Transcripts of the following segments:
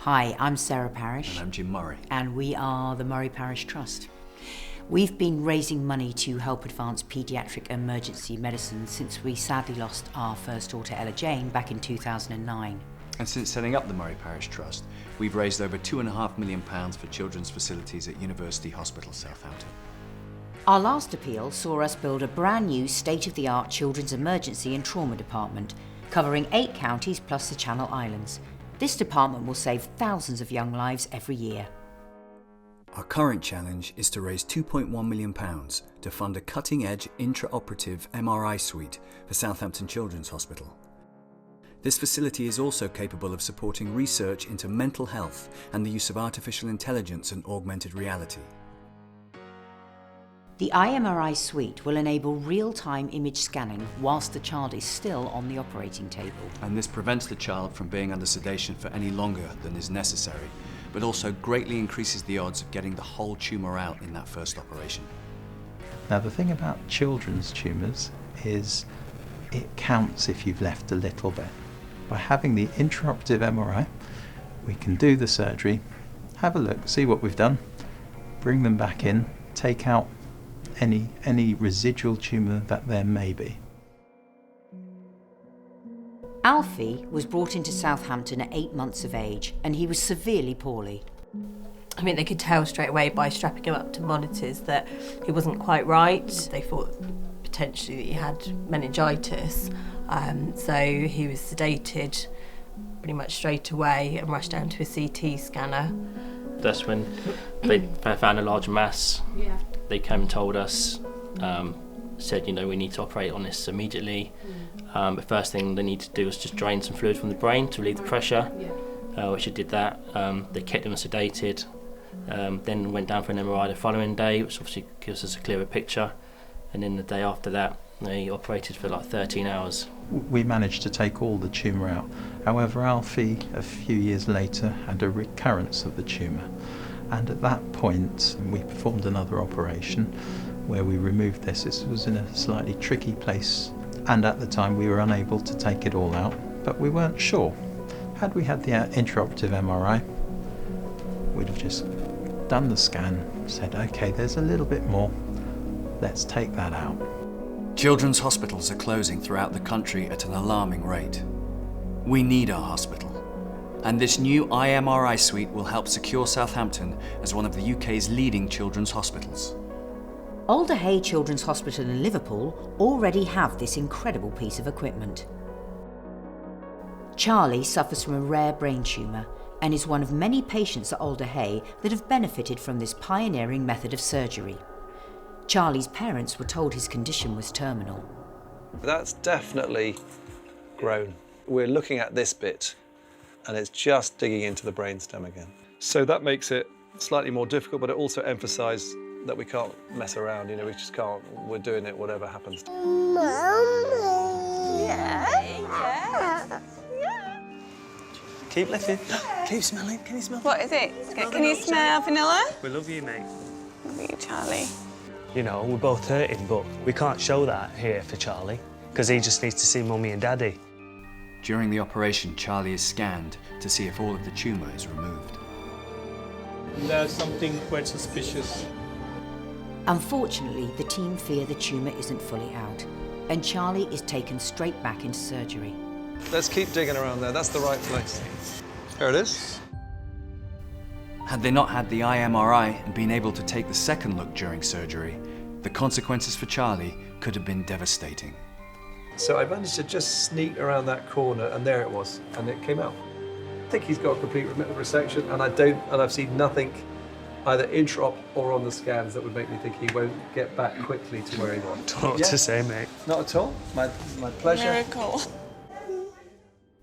Hi, I'm Sarah Parish. And I'm Jim Murray. And we are the Murray Parish Trust. We've been raising money to help advance paediatric emergency medicine since we sadly lost our first daughter Ella Jane back in 2009. And since setting up the Murray Parish Trust, we've raised over £2.5 million for children's facilities at University Hospital Southampton. Our last appeal saw us build a brand new state-of-the-art children's emergency and trauma department, covering 8 counties plus the Channel Islands. This department will save thousands of young lives every year. Our current challenge is to raise £2.1 million to fund a cutting-edge intra-operative MRI suite for Southampton Children's Hospital. This facility is also capable of supporting research into mental health and the use of artificial intelligence and augmented reality. The iMRI suite will enable real-time image scanning whilst the child is still on the operating table. And this prevents the child from being under sedation for any longer than is necessary, but also greatly increases the odds of getting the whole tumour out in that first operation. Now the thing about children's tumours is it counts if you've left a little bit. By having the intra-operative MRI, we can do the surgery, have a look, see what we've done, bring them back in, take out any residual tumour that there may be. Alfie was brought into Southampton at 8 months of age and he was severely poorly. I mean, they could tell straight away by strapping him up to monitors that he wasn't quite right. They thought potentially that he had meningitis. So he was sedated pretty much straight away and rushed down to a CT scanner. That's when they found a large mass. Yeah. They came and told us, said, we need to operate on this immediately. The first thing they need to do was just drain some fluid from the brain to relieve the pressure, which they did that. They kept him sedated, then went down for an MRI the following day, which obviously gives us a clearer picture. And then the day after that, they operated for like 13 hours. We managed to take all the tumour out. However, Alfie, a few years later, had a recurrence of the tumour. And at that point, we performed another operation where we removed this. This was in a slightly tricky place. And at the time, we were unable to take it all out, but we weren't sure. Had we had the intraoperative MRI, we'd have just done the scan, said, okay, there's a little bit more, let's take that out. Children's hospitals are closing throughout the country at an alarming rate. We need our hospital. And this new iMRI suite will help secure Southampton as one of the UK's leading children's hospitals. Alder Hey Children's Hospital in Liverpool already have this incredible piece of equipment. Charlie suffers from a rare brain tumour and is one of many patients at Alder Hey that have benefited from this pioneering method of surgery. Charlie's parents were told his condition was terminal. That's definitely grown. We're looking at this bit and it's just digging into the brainstem again. So that makes it slightly more difficult, but it also emphasised that we can't mess around, we just can't, we're doing it whatever happens. Keep lifting, keep smelling, can you smell? What is it? Can you smell vanilla? We love you, mate. Love you, Charlie. We're both hurting, but we can't show that here for Charlie, because he just needs to see Mummy and Daddy. During the operation, Charlie is scanned to see if all of the tumour is removed. There's something quite suspicious. Unfortunately, the team fear the tumour isn't fully out, and Charlie is taken straight back into surgery. Let's keep digging around there, that's the right place. There it is. Had they not had the iMRI and been able to take the second look during surgery, the consequences for Charlie could have been devastating. So I managed to just sneak around that corner and there it was, and it came out. I think he's got a complete resection and I've seen nothing either intra-op or on the scans that would make me think he won't get back quickly to where he wants. Don't know what to say, mate. Not at all, my pleasure. Miracle.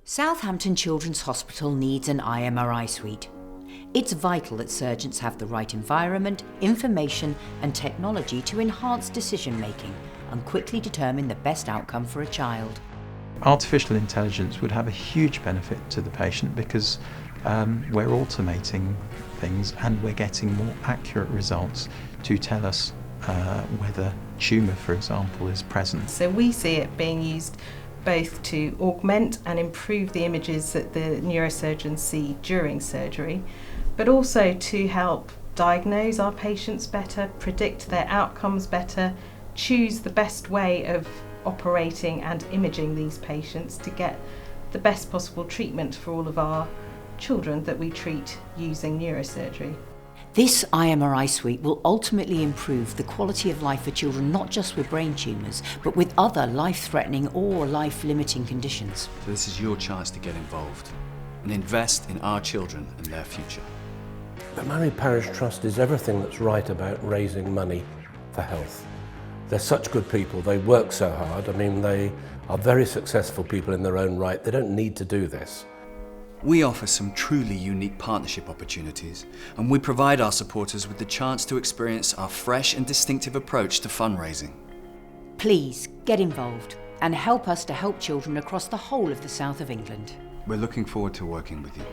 Southampton Children's Hospital needs an iMRI suite. It's vital that surgeons have the right environment, information and technology to enhance decision-making and quickly determine the best outcome for a child. Artificial intelligence would have a huge benefit to the patient because we're automating things and we're getting more accurate results to tell us whether tumour, for example, is present. So we see it being used both to augment and improve the images that the neurosurgeons see during surgery, but also to help diagnose our patients better, predict their outcomes better, choose the best way of operating and imaging these patients to get the best possible treatment for all of our children that we treat using neurosurgery. This iMRI suite will ultimately improve the quality of life for children not just with brain tumours, but with other life-threatening or life-limiting conditions. So this is your chance to get involved and invest in our children and their future. The Murray Parish Trust is everything that's right about raising money for health. They're such good people, they work so hard. I mean, they are very successful people in their own right. They don't need to do this. We offer some truly unique partnership opportunities, and we provide our supporters with the chance to experience our fresh and distinctive approach to fundraising. Please get involved and help us to help children across the whole of the south of England. We're looking forward to working with you.